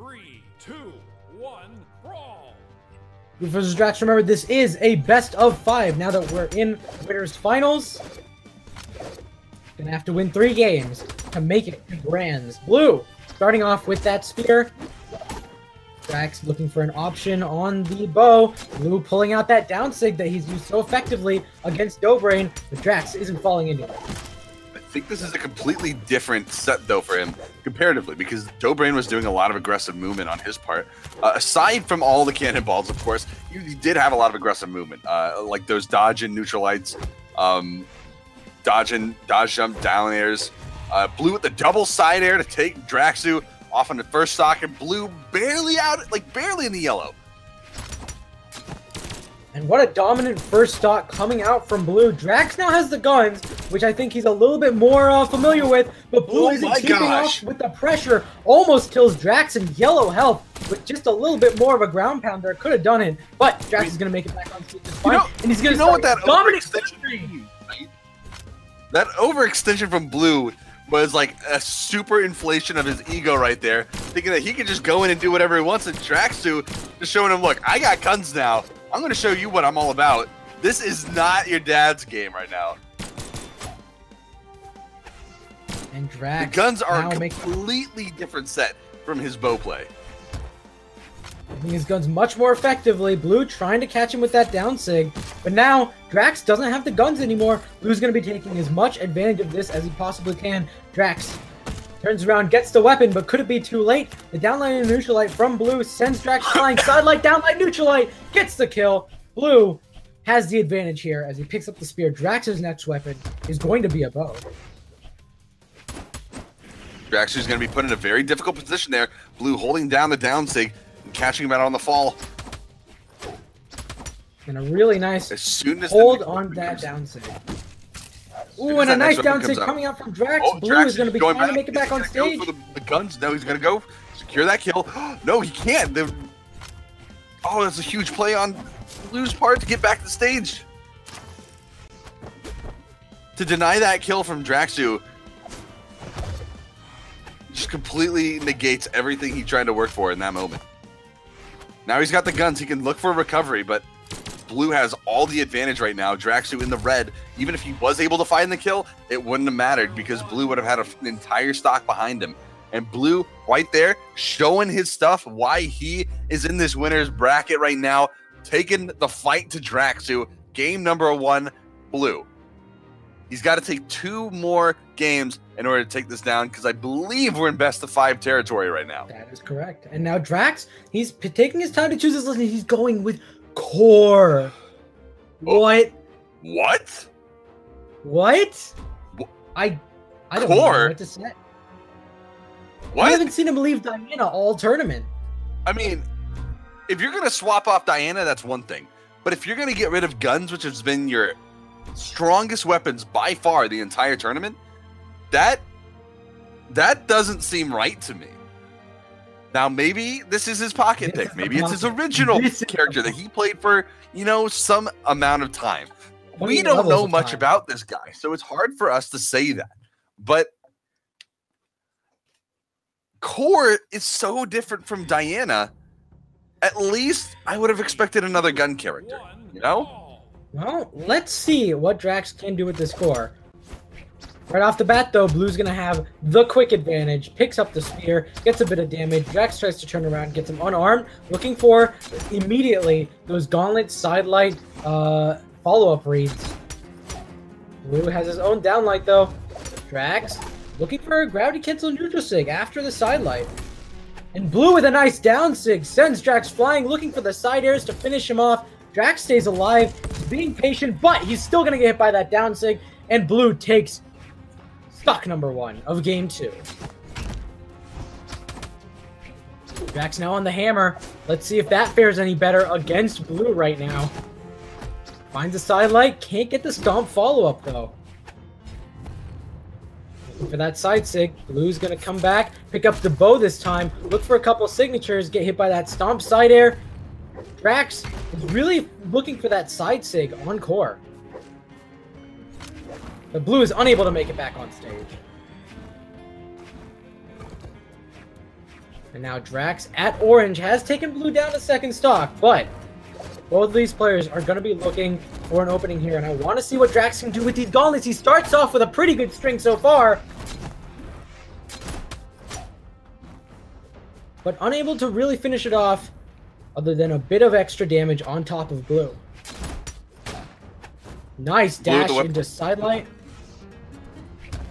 3, 2, 1, brawl! Blue versus Drax. Remember, this is a best of 5 now that we're in winners finals. Gonna have to win 3 games to make it to Grands. Blue starting off with that spear. Drax looking for an option on the bow. Blue pulling out that down sig that he's used so effectively against Dobrain, but Drax isn't falling into it. I think this is a completely different set, though, for him, comparatively, because Dobrain was doing a lot of aggressive movement on his part. Aside from all the cannonballs, of course, he did have a lot of aggressive movement, like those dodge and neutralites, dodge jump down airs. Blue with the double side air to take Draxu off on the first stock, and Blue barely out, like barely in the yellow. And what a dominant first stock coming out from Blue. Drax now has the guns, which I think he's a little bit more familiar with, but Blue isn't keeping up with the pressure. Almost kills Drax in yellow health with just a little bit more of a ground pounder. Could have done it, but Drax is going to make it back on stage just fine, and he's going to start that overextension. That overextension from Blue was like a super inflation of his ego right there, thinking that he could just go in and do whatever he wants, and Draxu just showing him, look, I got guns now. I'm going to show you what I'm all about. This is not your dad's game right now. And Drax, the guns are a completely different set from his bow play. Using his guns much more effectively. Blue trying to catch him with that down sig, but now Drax doesn't have the guns anymore. Blue's going to be taking as much advantage of this as he possibly can. Drax turns around, gets the weapon, but could it be too late? The downlight and neutralite from Blue sends Drax flying. Sidelight, downlight, neutralite, gets the kill. Blue has the advantage here as he picks up the spear. Drax's next weapon is going to be a bow. Draxu's going to be put in a very difficult position there. Blue holding down the down sig and catching him out on the fall. And a really nice hold on that down sig. Ooh, and a nice down sig coming out from Drax. Blue Drax is going to be trying to make it back on stage. Go for the guns. No, he's going to go secure that kill. No, he can't. Oh, that's a huge play on Blue's part to get back to the stage. To deny that kill from Draxu just completely negates everything he tried to work for in that moment. Now he's got the guns. He can look for a recovery, but Blue has all the advantage right now. Draxu in the red. Even if he was able to find the kill, it wouldn't have mattered because Blue would have had an entire stock behind him. And Blue right there showing his stuff, why he is in this winner's bracket right now, taking the fight to Draxu. Game number 1, Blue. He's got to take 2 more games in order to take this down because I believe we're in best of 5 territory right now. That is correct. And now Drax, he's taking his time to choose his lesson. He's going with Core. What? What? What? I don't know what to say. What? I haven't seen him leave Diana all tournament. I mean, if you're going to swap off Diana, that's one thing. But if you're going to get rid of guns, which has been your strongest weapons by far the entire tournament, that doesn't seem right to me. Now, maybe this is his pocket pick. Maybe it's his original character that he played for, some amount of time. We don't know much about this guy, so it's hard for us to say that. But Core is so different from Diana. At least I would have expected another gun character, Well, let's see what Drax can do with this Core. Right off the bat, though, Blue's going to have the quick advantage, picks up the spear, gets a bit of damage. Drax tries to turn around, gets him unarmed, looking for immediately those gauntlet sidelight follow-up reads. Blue has his own downlight, though. Drax looking for a gravity cancel neutral sig after the sidelight. And Blue with a nice down sig sends Drax flying, looking for the side airs to finish him off. Drax stays alive, he's being patient, but he's still going to get hit by that down sig, and Blue takes stock number 1 of game 2. Drax now on the hammer. Let's see if that fares any better against Blue right now. Finds a sidelight, can't get the stomp follow-up though. Looking for that side sig. Blue's gonna come back, pick up the bow this time, look for a couple signatures, get hit by that stomp side air. Drax is really looking for that side sig on Core. But Blue is unable to make it back on stage. And now Drax at orange has taken blue down to second stock, but both of these players are going to be looking for an opening here, and I want to see what Drax can do with these gauntlets. He starts off with a pretty good string so far, but unable to really finish it off other than a bit of extra damage on top of blue. Nice dash into sidelight.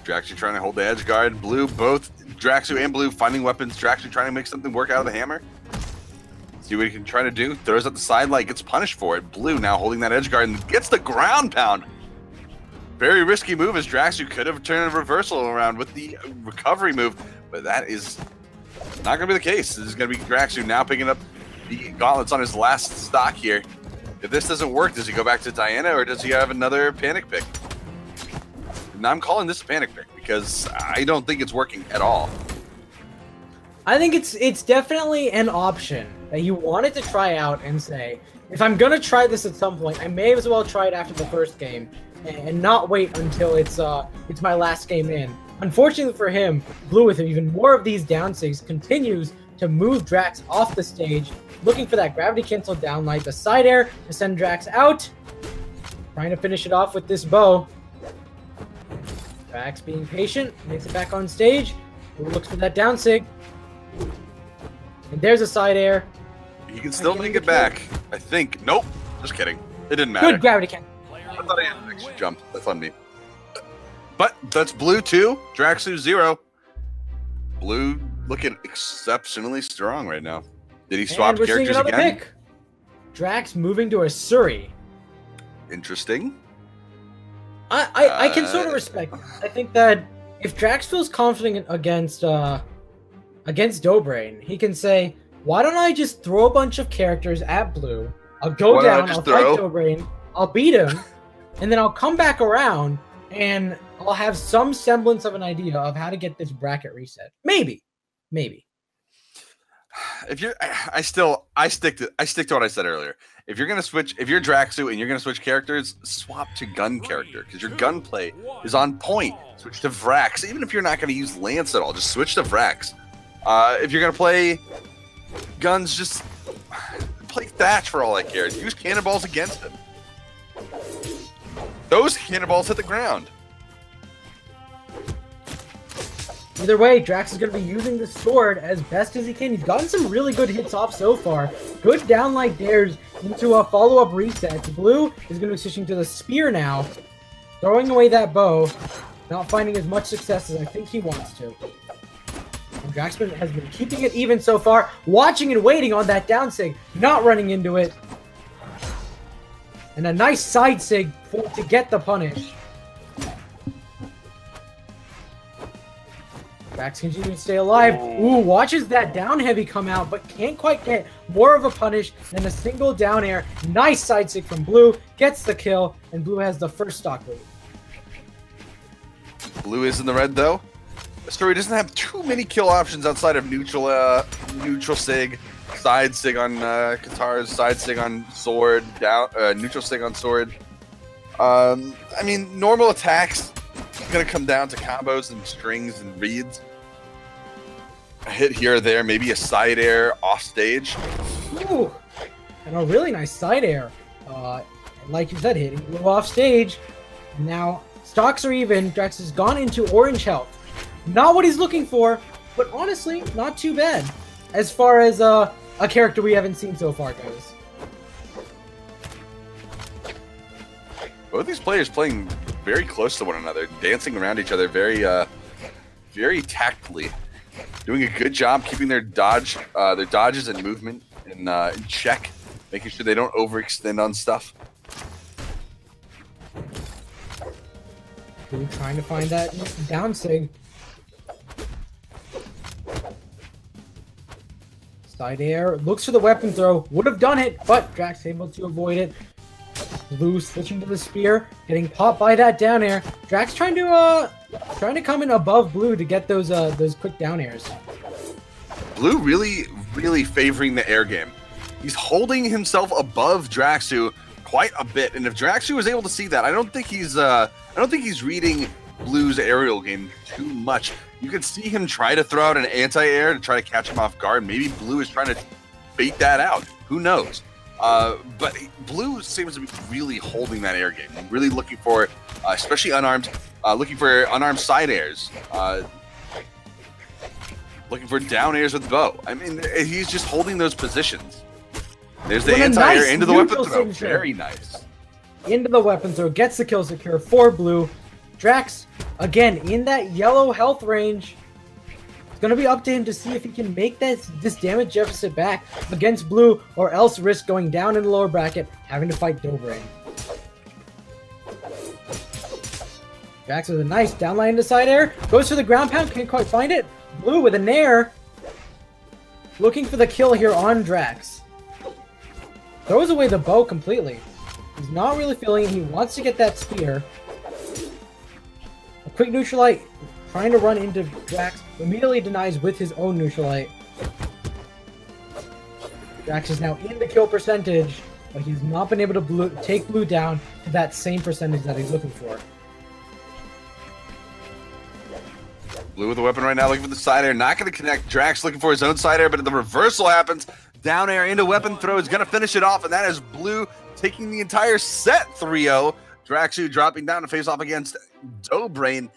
Draxu trying to hold the edge guard. Blue, both Draxu and blue finding weapons. Draxu trying to make something work out of the hammer. See what he can try to do. Throws at the sidelight, gets punished for it. Blue now holding that edge guard and gets the ground pound. Very risky move, as Draxu could have turned a reversal around with the recovery move, but that is not going to be the case. This is going to be Draxu now picking up the gauntlets on his last stock here. If this doesn't work, does he go back to Diana, or does he have another panic pick? And I'm calling this a panic pick because I don't think it's working at all. I think it's definitely an option that you wanted to try out and say, if I'm going to try this at some point, I may as well try it after the first game and not wait until it's my last game in. Unfortunately for him, blue with even more of these down sigs continues to move Drax off the stage, looking for that gravity cancel downlight, the side air to send Drax out. Trying to finish it off with this bow. Drax being patient, makes it back on stage. Looks for that down sig. And there's a side air. He can still make it back, I think. Nope, just kidding. It didn't matter. Good gravity cancel. I thought I had an extra jump. That's on me. But that's blue 2, Draxu 0. Blue looking exceptionally strong right now. Did he swap characters again? Pick. Drax moving to a Suri. Interesting. I can sort of respect it. I think that if Drax feels confident against Dobrain, he can say, why don't I just throw a bunch of characters at blue? I'll go down, I'll fight Dobrain, I'll beat him, and then I'll come back around and I'll have some semblance of an idea of how to get this bracket reset. Maybe. If you're, I stick to what I said earlier. If you're Draxu and you're gonna switch characters, swap to gun character because your gunplay is on point. Switch to Vrax, even if you're not gonna use Lance at all, just switch to Vrax. If you're gonna play guns, just play Thatch for all I care. Use cannonballs against him. Those cannonballs hit the ground. Either way, Drax is going to be using the sword as best as he can. He's gotten some really good hits off so far. Good downlight dares into a follow-up reset. Blue is going to be switching to the spear now. Throwing away that bow. Not finding as much success as I think he wants to. And Drax has been keeping it even so far. Watching and waiting on that down sig. Not running into it. And a nice side sig to get the punish. Drax continues to stay alive. Ooh, watches that down heavy come out, but can't quite get more of a punish than a single down air. Nice side sig from Blue. Gets the kill, and Blue has the first stock lead. Blue is in the red, though. The story doesn't have too many kill options outside of neutral sig, side sig on Katara's, side sig on sword, neutral sig on sword. I mean, normal attacks is going to come down to combos and strings and reads. A hit here or there, maybe a side air off stage. Ooh, and a really nice side air. Like you said, hitting Blue off stage. Now, stocks are even. Drax has gone into orange health. Not what he's looking for, but honestly, not too bad. As far as a character we haven't seen so far goes. Both these players playing very close to one another, dancing around each other very tactfully. Doing a good job keeping their dodges and movement in check, making sure they don't overextend on stuff. Blue trying to find that down sig. Side air, looks for the weapon throw, would have done it, but Drax able to avoid it. Blue switching to the spear, getting popped by that down air. Drax trying to come in above Blue to get those quick down airs. Blue really favoring the air game. He's holding himself above Draxu quite a bit, and if Draxu was able to see that, I don't think he's reading Blue's aerial game too much. You can see him try to throw out an anti-air to try to catch him off guard. Maybe Blue is trying to bait that out. Who knows? But Blue seems to be really holding that air game. Really looking for, especially unarmed, looking for unarmed side airs. Looking for down airs with bow. I mean, he's just holding those positions. There's the anti-air into the weapon throw. Very nice. Into the weapon throw. Gets the kill secure for Blue. Drax, again, in that yellow health range. It's going to be up to him to see if he can make this damage deficit back against Blue, or else risk going down in the lower bracket, having to fight Dobrain. Drax with a nice downline into side air. Goes for the ground pound. Can't quite find it. Blue with a nair. Looking for the kill here on Drax. Throws away the bow completely. He's not really feeling it. He wants to get that spear. A quick neutralite. Trying to run into Drax. Immediately denies with his own neutralite. Drax is now in the kill percentage, but he's not been able to take Blue down to that same percentage that he's looking for. Blue with the weapon right now, looking for the side air. Not going to connect. Drax looking for his own side air, but the reversal happens. Down air into weapon throw is going to finish it off, and that is Blue taking the entire set 3-0. Draxu dropping down to face off against Dobrain.